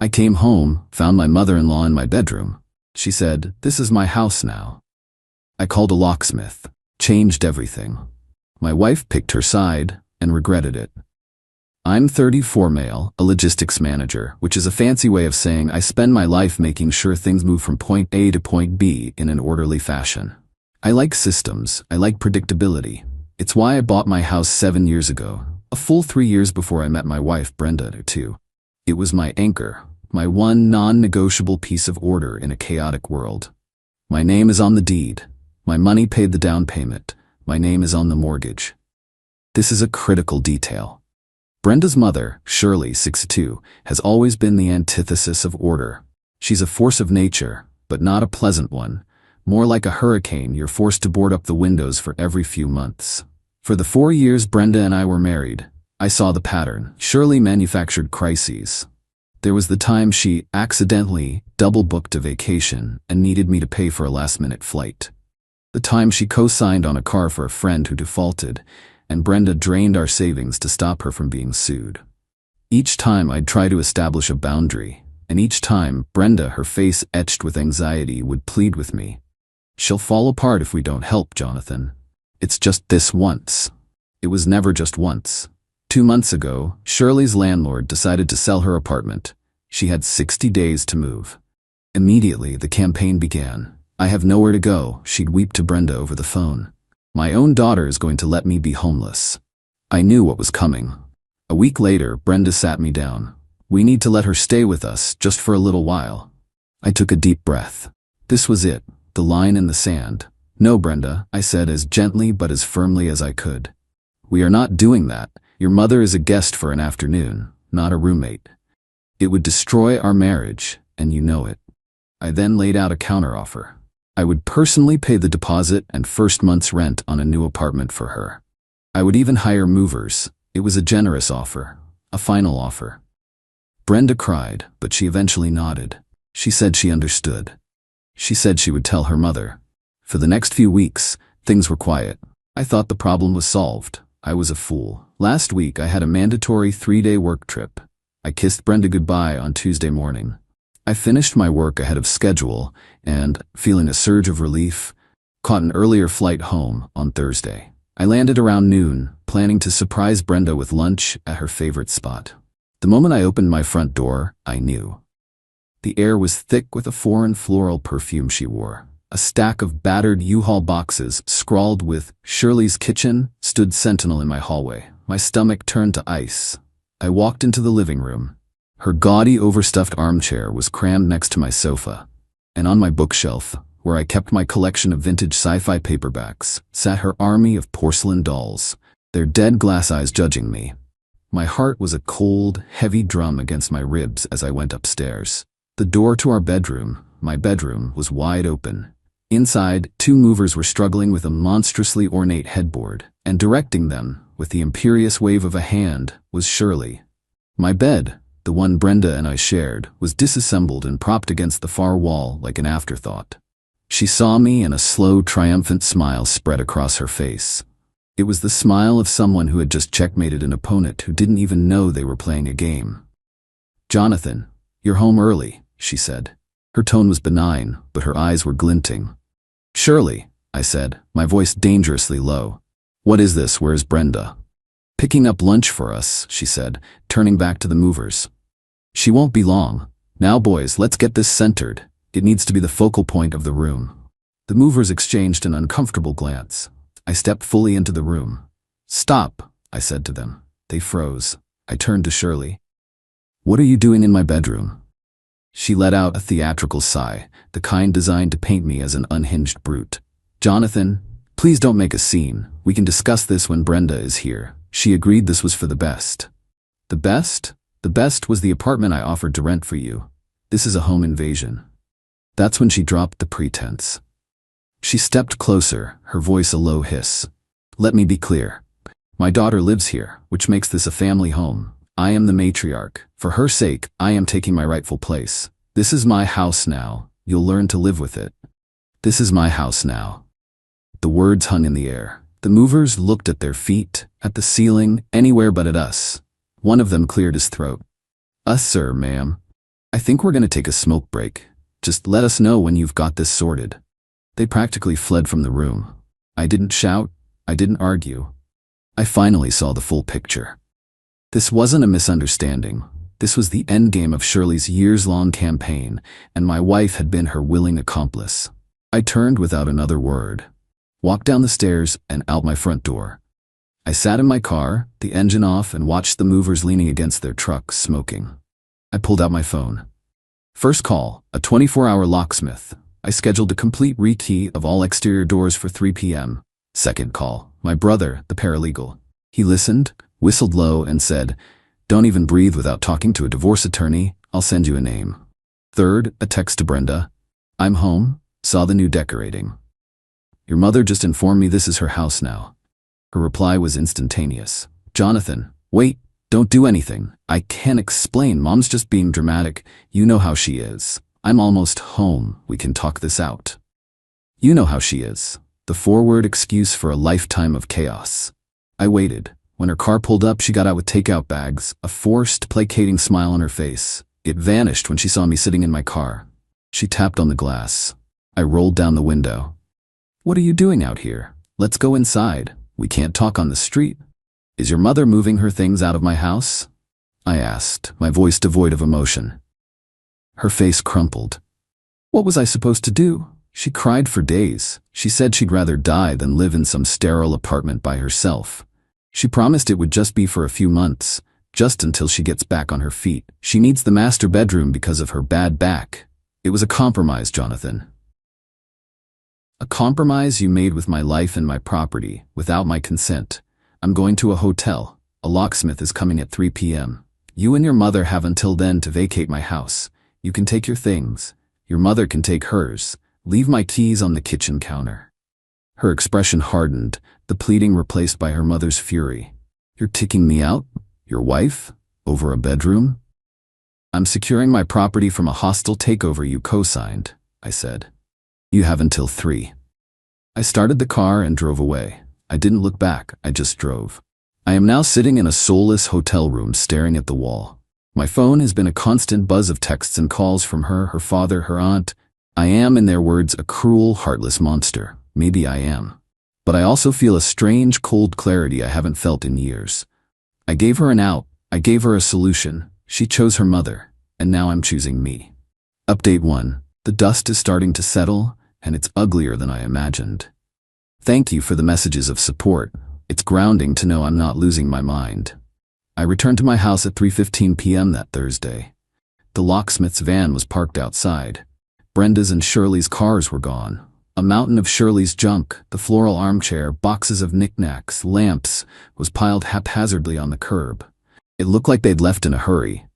I came home, found my mother-in-law in my bedroom. She said, "This is my house now." I called a locksmith. Changed everything. My wife picked her side and regretted it. I'm 34 male, a logistics manager, which is a fancy way of saying I spend my life making sure things move from point A to point B in an orderly fashion. I like systems, I like predictability. It's why I bought my house 7 years ago, a full 3 years before I met my wife, Brenda, too. It was my anchor, my one non-negotiable piece of order in a chaotic world. My name is on the deed. My money paid the down payment. My name is on the mortgage. This is a critical detail. Brenda's mother, Shirley, 62, has always been the antithesis of order. She's a force of nature, but not a pleasant one. More like a hurricane you're forced to board up the windows for every few months. For the 4 years Brenda and I were married, I saw the pattern. Shirley manufactured crises. There was the time she accidentally double-booked a vacation and needed me to pay for a last-minute flight. The time she co-signed on a car for a friend who defaulted, and Brenda drained our savings to stop her from being sued. Each time I'd try to establish a boundary, and each time Brenda, her face etched with anxiety, would plead with me. "She'll fall apart if we don't help, Jonathan. It's just this once." It was never just once. 2 months ago, Shirley's landlord decided to sell her apartment. She had 60 days to move. Immediately, the campaign began. "I have nowhere to go," she'd weep to Brenda over the phone. "My own daughter is going to let me be homeless." I knew what was coming. A week later, Brenda sat me down. "We need to let her stay with us, just for a little while." I took a deep breath. This was it, the line in the sand. "No, Brenda," I said as gently but as firmly as I could. "We are not doing that. Your mother is a guest for an afternoon, not a roommate. It would destroy our marriage, and you know it." I then laid out a counteroffer. I would personally pay the deposit and first month's rent on a new apartment for her. I would even hire movers. It was a generous offer, a final offer. Brenda cried, but she eventually nodded. She said she understood. She said she would tell her mother. For the next few weeks, things were quiet. I thought the problem was solved. I was a fool. Last week, I had a mandatory 3-day work trip. I kissed Brenda goodbye on Tuesday morning. I finished my work ahead of schedule and, feeling a surge of relief, caught an earlier flight home on Thursday. I landed around noon, planning to surprise Brenda with lunch at her favorite spot. The moment I opened my front door, I knew. The air was thick with a foreign floral perfume she wore. A stack of battered U-Haul boxes, scrawled with "Shirley's Kitchen," stood sentinel in my hallway. My stomach turned to ice. I walked into the living room. Her gaudy, overstuffed armchair was crammed next to my sofa, and on my bookshelf, where I kept my collection of vintage sci-fi paperbacks, sat her army of porcelain dolls, their dead glass eyes judging me. My heart was a cold, heavy drum against my ribs as I went upstairs. The door to our bedroom, my bedroom, was wide open. Inside, 2 movers were struggling with a monstrously ornate headboard, and directing them, with the imperious wave of a hand, was Shirley. My bed, the one Brenda and I shared, was disassembled and propped against the far wall like an afterthought. She saw me and a slow, triumphant smile spread across her face. It was the smile of someone who had just checkmated an opponent who didn't even know they were playing a game. "Jonathan, you're home early," she said. Her tone was benign, but her eyes were glinting. "Shirley," I said, my voice dangerously low. "What is this? Where's Brenda?" "Picking up lunch for us," she said, turning back to the movers. "She won't be long. Now boys, let's get this centered. It needs to be the focal point of the room." The movers exchanged an uncomfortable glance. I stepped fully into the room. "Stop," I said to them. They froze. I turned to Shirley. "What are you doing in my bedroom?" She let out a theatrical sigh, the kind designed to paint me as an unhinged brute. "Jonathan, please don't make a scene. We can discuss this when Brenda is here." She agreed this was for the best. "The best? The best was the apartment I offered to rent for you. This is a home invasion." That's when she dropped the pretense. She stepped closer, her voice a low hiss. "Let me be clear. My daughter lives here, which makes this a family home. I am the matriarch. For her sake, I am taking my rightful place. This is my house now. You'll learn to live with it. This is my house now." The words hung in the air. The movers looked at their feet, at the ceiling, anywhere but at us. One of them cleared his throat. "Us, sir, ma'am." I I think we're going to take a smoke break. Just let us know when you've got this sorted. They practically fled from the room. I didn't shout. I didn't argue. I finally saw the full picture. This wasn't a misunderstanding. This was the endgame of Shirley's years-long campaign, and my wife had been her willing accomplice. I turned without another word, walked down the stairs and out my front door. I sat in my car, the engine off, and watched the movers leaning against their truck, smoking. I pulled out my phone. First call, a 24-hour locksmith. I scheduled a complete rekey of all exterior doors for 3 p.m. Second call, my brother, the paralegal. He listened, whistled low, and said, "Don't even breathe without talking to a divorce attorney. I'll send you a name." Third, a text to Brenda. "I'm home. Saw the new decorating. Your mother just informed me this is her house now." Her reply was instantaneous. "Jonathan, wait, don't do anything. I can't explain. Mom's just being dramatic. You know how she is. I'm almost home. We can talk this out." You know how she is. The 4-word excuse for a lifetime of chaos. I waited. When her car pulled up, she got out with takeout bags, a forced, placating smile on her face. It vanished when she saw me sitting in my car. She tapped on the glass. I rolled down the window. "What are you doing out here? Let's go inside. We can't talk on the street." "Is your mother moving her things out of my house?" I asked, my voice devoid of emotion. Her face crumpled. What was I supposed to do? She cried for days. She said she'd rather die than live in some sterile apartment by herself. She promised it would just be for a few months, just until she gets back on her feet. She needs the master bedroom because of her bad back. It was a compromise, Jonathan. A compromise you made with my life and my property, without my consent. I'm going to a hotel. A locksmith is coming at 3 p.m. You and your mother have until then to vacate my house. You can take your things. Your mother can take hers. Leave my keys on the kitchen counter. Her expression hardened, the pleading replaced by her mother's fury. "You're kicking me out? Your wife? Over a bedroom?" "I'm securing my property from a hostile takeover you co-signed," I said. "You have until 3. I started the car and drove away. I didn't look back, I just drove. I am now sitting in a soulless hotel room staring at the wall. My phone has been a constant buzz of texts and calls from her father, her aunt. I am, in their words, a cruel, heartless monster. Maybe I am. But I also feel a strange, cold clarity I haven't felt in years. I gave her an out. I gave her a solution. She chose her mother. And now I'm choosing me. Update 1. The dust is starting to settle, and it's uglier than I imagined. Thank you for the messages of support. It's grounding to know I'm not losing my mind. I returned to my house at 3:15 p.m. that Thursday. The locksmith's van was parked outside. Brenda's and Shirley's cars were gone. A mountain of Shirley's junk, the floral armchair, boxes of knickknacks, lamps, was piled haphazardly on the curb. It looked like they'd left in a hurry.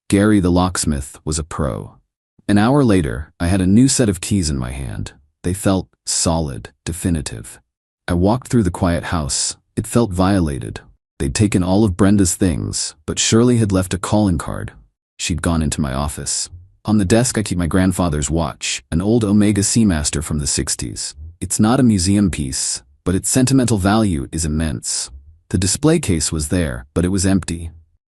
Gary the locksmith was a pro. An hour later, I had a new set of keys in my hand. They felt solid, definitive. I walked through the quiet house. It felt violated. They'd taken all of Brenda's things, but Shirley had left a calling card. She'd gone into my office. On the desk I keep my grandfather's watch, an old Omega Seamaster from the 60s. It's not a museum piece, but its sentimental value is immense. The display case was there, but it was empty.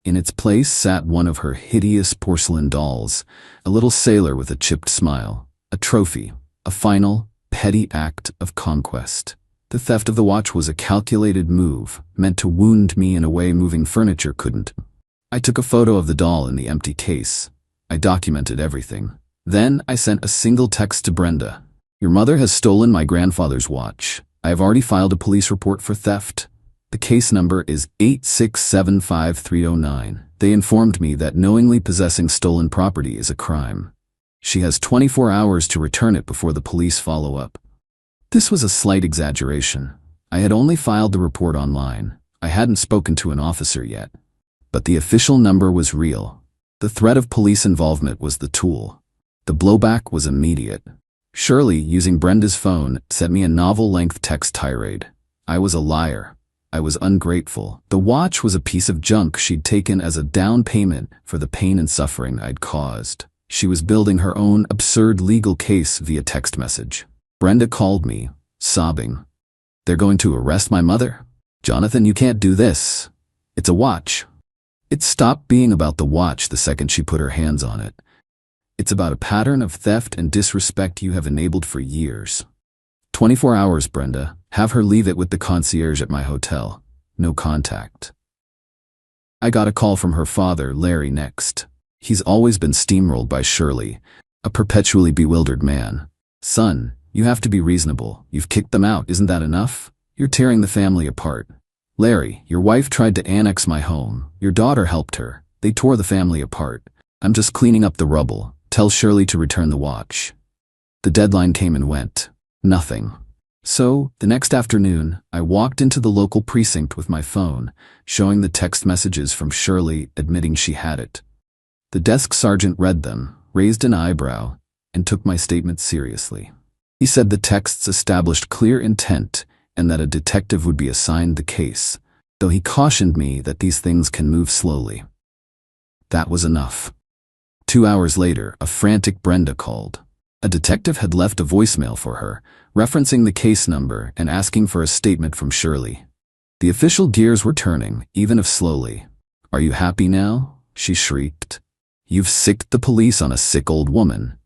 In its place sat one of her hideous porcelain dolls, a little sailor with a chipped smile, a trophy, a final, petty act of conquest. The theft of the watch was a calculated move, meant to wound me in a way moving furniture couldn't. I took a photo of the doll in the empty case. I documented everything. Then I sent a single text to Brenda. "Your mother has stolen my grandfather's watch. I have already filed a police report for theft. The case number is 8675309. They informed me that knowingly possessing stolen property is a crime. She has 24 hours to return it before the police follow up." This was a slight exaggeration. I had only filed the report online. I hadn't spoken to an officer yet. But the official number was real. The threat of police involvement was the tool. The blowback was immediate. Shirley, using Brenda's phone, sent me a novel-length text tirade. I was a liar. I was ungrateful. The watch was a piece of junk she'd taken as a down payment for the pain and suffering I'd caused. She was building her own absurd legal case via text message. Brenda called me, sobbing. "They're going to arrest my mother? Jonathan, you can't do this. It's a watch." It stopped being about the watch the second she put her hands on it. It's about a pattern of theft and disrespect you have enabled for years. 24 hours, Brenda. Have her leave it with the concierge at my hotel. No contact. I got a call from her father, Larry, next. He's always been steamrolled by Shirley, a perpetually bewildered man. Son, you have to be reasonable. You've kicked them out, isn't that enough? You're tearing the family apart. Larry, your wife tried to annex my home. Your daughter helped her. They tore the family apart. I'm just cleaning up the rubble. Tell Shirley to return the watch. The deadline came and went. Nothing. So, the next afternoon, I walked into the local precinct with my phone, showing the text messages from Shirley admitting she had it. The desk sergeant read them, raised an eyebrow, and took my statement seriously. He said the texts established clear intent and that a detective would be assigned the case, though he cautioned me that these things can move slowly. That was enough. 2 hours later, a frantic Brenda called. A detective had left a voicemail for her, referencing the case number and asking for a statement from Shirley. The official gears were turning, even if slowly. "Are you happy now?" she shrieked. "You've sicked the police on a sick old woman."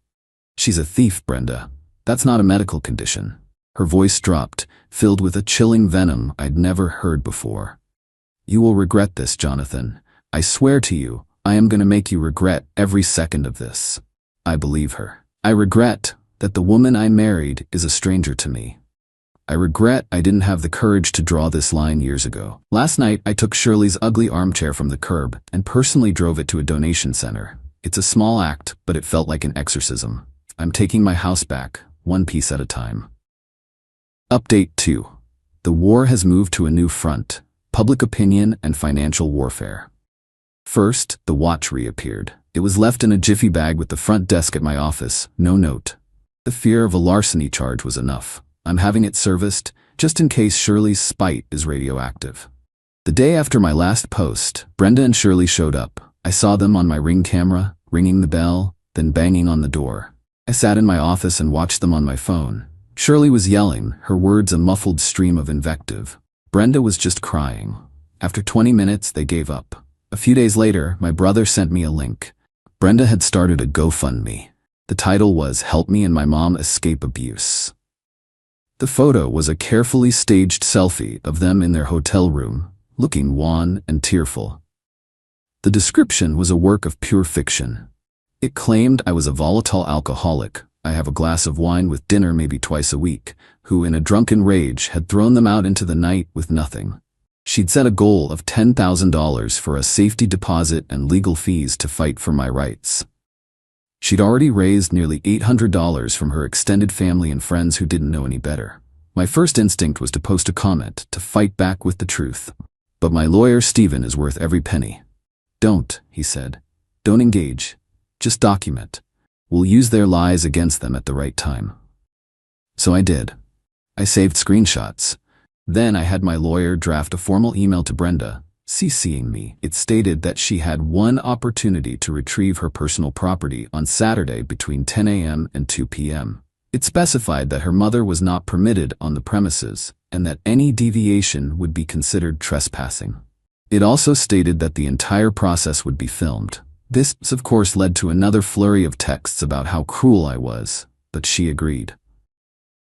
"She's a thief, Brenda. That's not a medical condition." Her voice dropped, filled with a chilling venom I'd never heard before. "You will regret this, Jonathan. I swear to you, I am going to make you regret every second of this." I believe her. I regret that the woman I married is a stranger to me. I regret I didn't have the courage to draw this line years ago. Last night, I took Shirley's ugly armchair from the curb and personally drove it to a donation center. It's a small act, but it felt like an exorcism. I'm taking my house back, one piece at a time. Update 2. The war has moved to a new front: public opinion and financial warfare. First, the watch reappeared. It was left in a jiffy bag with the front desk at my office, no note. The fear of a larceny charge was enough. I'm having it serviced, just in case Shirley's spite is radioactive. The day after my last post, Brenda and Shirley showed up. I saw them on my Ring camera, ringing the bell, then banging on the door. I sat in my office and watched them on my phone. Shirley was yelling, her words a muffled stream of invective. Brenda was just crying. After 20 minutes, they gave up. A few days later, my brother sent me a link. Brenda had started a GoFundMe. The title was "Help Me and My Mom Escape Abuse." The photo was a carefully staged selfie of them in their hotel room, looking wan and tearful. The description was a work of pure fiction. It claimed I was a volatile alcoholic, I have a glass of wine with dinner maybe twice a week, who in a drunken rage had thrown them out into the night with nothing. She'd set a goal of $10,000 for a safety deposit and legal fees to fight for my rights. She'd already raised nearly $800 from her extended family and friends who didn't know any better. My first instinct was to post a comment, to fight back with the truth. But my lawyer, Stephen, is worth every penny. "Don't," he said. "Don't engage. Just document. We'll use their lies against them at the right time." So I did. I saved screenshots. Then I had my lawyer draft a formal email to Brenda, CCing me. It stated that she had one opportunity to retrieve her personal property on Saturday between 10 a.m. and 2 p.m. It specified that her mother was not permitted on the premises and that any deviation would be considered trespassing. It also stated that the entire process would be filmed. This, of course, led to another flurry of texts about how cruel I was, but she agreed.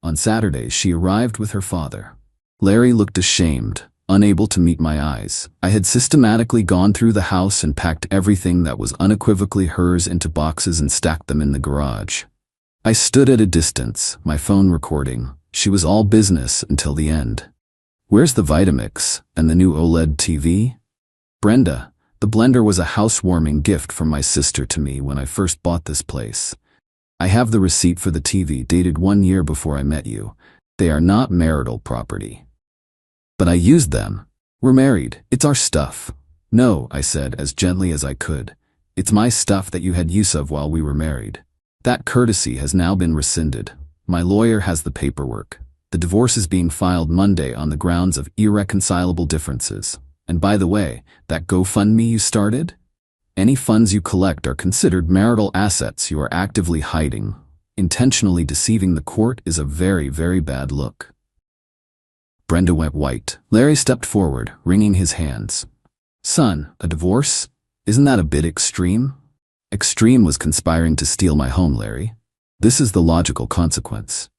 On Saturday, she arrived with her father. Larry looked ashamed, unable to meet my eyes. I had systematically gone through the house and packed everything that was unequivocally hers into boxes and stacked them in the garage. I stood at a distance, my phone recording. She was all business until the end. "Where's the Vitamix and the new OLED TV?" "Brenda, the blender was a housewarming gift from my sister to me when I first bought this place. I have the receipt for the TV dated 1 year before I met you. They are not marital property." "But I used them. We're married. It's our stuff." "No," I said as gently as I could. "It's my stuff that you had use of while we were married. That courtesy has now been rescinded. My lawyer has the paperwork. The divorce is being filed Monday on the grounds of irreconcilable differences. And by the way, that GoFundMe you started? Any funds you collect are considered marital assets you are actively hiding. Intentionally deceiving the court is a very, very bad look." Brenda went white. Larry stepped forward, wringing his hands. "Son, a divorce? Isn't that a bit extreme?" Extreme was conspiring to steal my home, Larry. This is the logical consequence.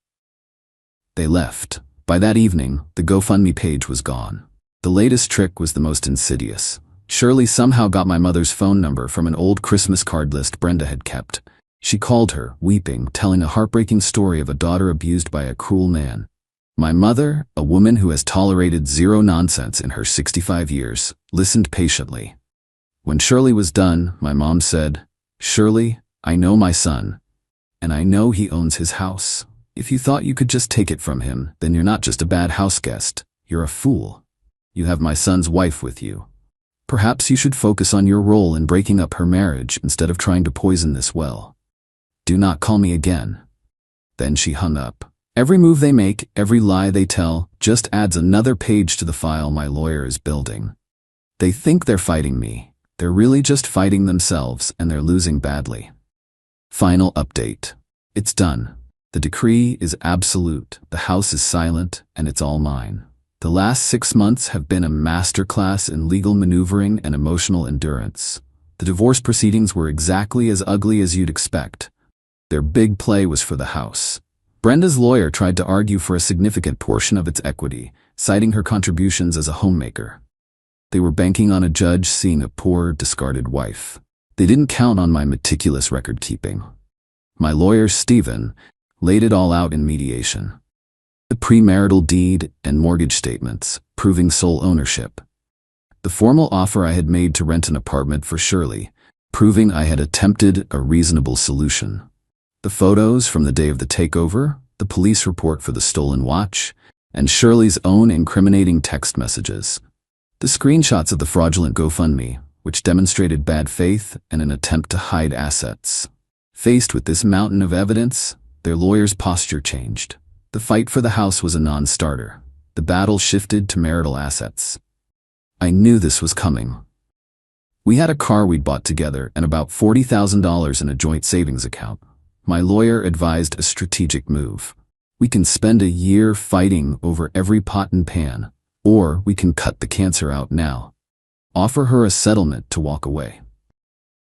They left. By that evening, the GoFundMe page was gone. The latest trick was the most insidious. Shirley somehow got my mother's phone number from an old Christmas card list Brenda had kept. She called her, weeping, telling a heartbreaking story of a daughter abused by a cruel man. My mother, a woman who has tolerated zero nonsense in her 65 years, listened patiently. When Shirley was done, my mom said, "Shirley, I know my son, and I know he owns his house. If you thought you could just take it from him, then you're not just a bad house guest, you're a fool. You have my son's wife with you. Perhaps you should focus on your role in breaking up her marriage instead of trying to poison this well. Do not call me again." Then she hung up. Every move they make, every lie they tell, just adds another page to the file my lawyer is building. They think they're fighting me. They're really just fighting themselves, and they're losing badly. Final update. It's done. The decree is absolute, the house is silent, and it's all mine. The last 6 months have been a masterclass in legal maneuvering and emotional endurance. The divorce proceedings were exactly as ugly as you'd expect. Their big play was for the house. Brenda's lawyer tried to argue for a significant portion of its equity, citing her contributions as a homemaker. They were banking on a judge seeing a poor, discarded wife. They didn't count on my meticulous record-keeping. My lawyer, Stephen, laid it all out in mediation. The premarital deed and mortgage statements, proving sole ownership. The formal offer I had made to rent an apartment for Shirley, proving I had attempted a reasonable solution. The photos from the day of the takeover, the police report for the stolen watch, and Shirley's own incriminating text messages. The screenshots of the fraudulent GoFundMe, which demonstrated bad faith and an attempt to hide assets. Faced with this mountain of evidence, their lawyer's posture changed. The fight for the house was a non-starter. The battle shifted to marital assets. I knew this was coming. We had a car we'd bought together and about $40,000 in a joint savings account. My lawyer advised a strategic move. We can spend a year fighting over every pot and pan, or we can cut the cancer out now. Offer her a settlement to walk away.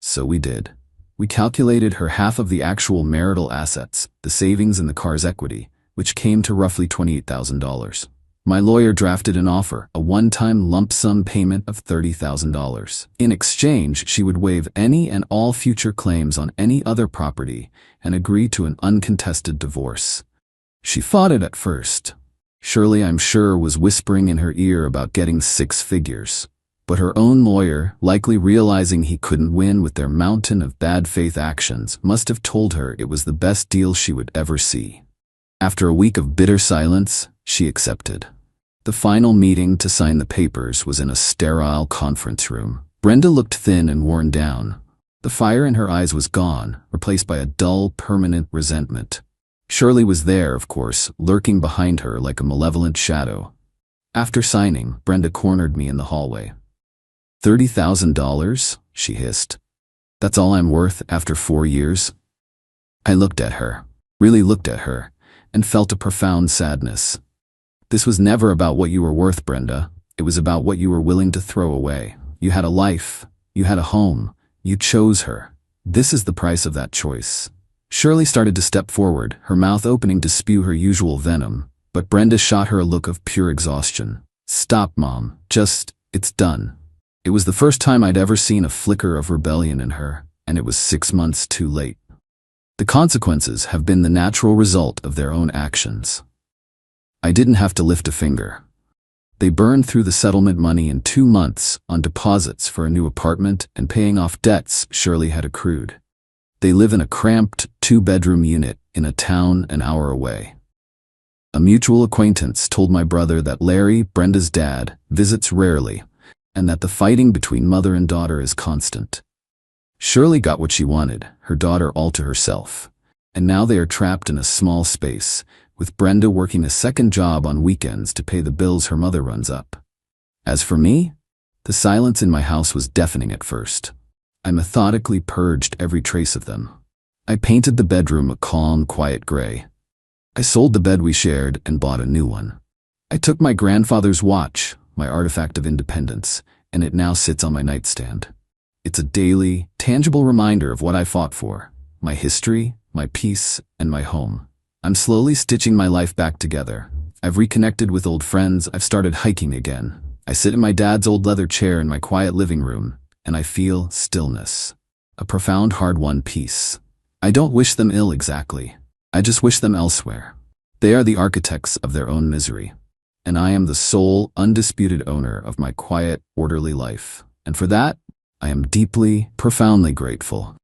So we did. We calculated her half of the actual marital assets, the savings and the car's equity, which came to roughly $28,000. My lawyer drafted an offer, a one-time lump sum payment of $30,000. In exchange, she would waive any and all future claims on any other property and agree to an uncontested divorce. She fought it at first. Shirley, I'm sure, was whispering in her ear about getting 6 figures. But her own lawyer, likely realizing he couldn't win with their mountain of bad faith actions, must have told her it was the best deal she would ever see. After a week of bitter silence, she accepted. The final meeting to sign the papers was in a sterile conference room. Brenda looked thin and worn down. The fire in her eyes was gone, replaced by a dull, permanent resentment. Shirley was there, of course, lurking behind her like a malevolent shadow. After signing, Brenda cornered me in the hallway. $30,000, she hissed. That's all I'm worth after 4 years? I looked at her, really looked at her, and felt a profound sadness. This was never about what you were worth, Brenda. It was about what you were willing to throw away. You had a life. You had a home. You chose her. This is the price of that choice. Shirley started to step forward, her mouth opening to spew her usual venom, but Brenda shot her a look of pure exhaustion. Stop, Mom. It's done. It was the first time I'd ever seen a flicker of rebellion in her, and it was 6 months too late. The consequences have been the natural result of their own actions. I didn't have to lift a finger. They burned through the settlement money in 2 months on deposits for a new apartment and paying off debts Shirley had accrued. They live in a cramped 2-bedroom unit in a town an hour away. A mutual acquaintance told my brother that Larry, Brenda's dad, visits rarely, and that the fighting between mother and daughter is constant. Shirley got what she wanted, her daughter all to herself, and now they are trapped in a small space, with Brenda working a second job on weekends to pay the bills her mother runs up. As for me, the silence in my house was deafening at first. I methodically purged every trace of them. I painted the bedroom a calm, quiet gray. I sold the bed we shared and bought a new one. I took my grandfather's watch, my artifact of independence, and it now sits on my nightstand. It's a daily, tangible reminder of what I fought for: my history, my peace, and my home. I'm slowly stitching my life back together. I've reconnected with old friends, I've started hiking again. I sit in my dad's old leather chair in my quiet living room, and I feel stillness. A profound, hard-won peace. I don't wish them ill exactly. I just wish them elsewhere. They are the architects of their own misery. And I am the sole, undisputed owner of my quiet, orderly life. And for that, I am deeply, profoundly grateful.